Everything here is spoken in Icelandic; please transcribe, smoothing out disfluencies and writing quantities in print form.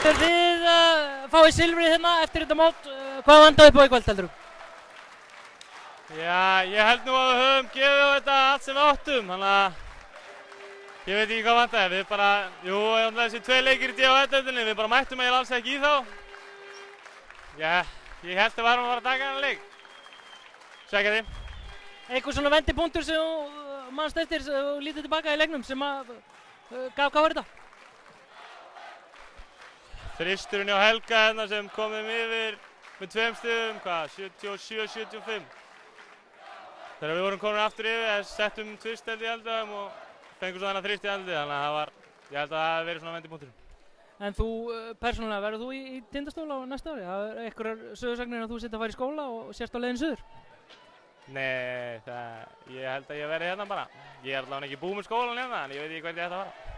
Baldur, þið fáið silfrið hérna eftir þetta mót. Hvað vantaði upp á í kvöld, heldur þú? Já, ég held nú að við höfum gefið á þetta allt sem við áttum, þannig að ég veit ekki hvað vantaði. Við bara, jú, þessi 2 leikir í D.A.F.-deildinni, við bara mættum eiginlega alls ekki í þá. Já, ég held að við varum að fara að taka þennan leik. Sækja því. Eitthvað svona vendipunktur sem þú manst eftir og lítið tilbaka í leiknum sem að gaf, hvað var þetta? Þristurinn hjá Helga hérna sem komum yfir með 2 stigum, hvað, 77-75. Þegar við vorum komin aftur yfir, settum tvist held ég aldrei og fengum svo þennan þrist í aldrei, þannig að það var, ég held að það hafi verið svona vendipunktur. En þú, persónulega, verður þú í Tindastól á næsta ári? Það er einhverjar sögursagnir að þú sért að fara í skóla og sérst á leiðin suður? Nei, ég held að ég verði hérna bara. Ég er allavega ekki búinn með skólan hérna, en ég veit ekki hvernig ég ætti að fara.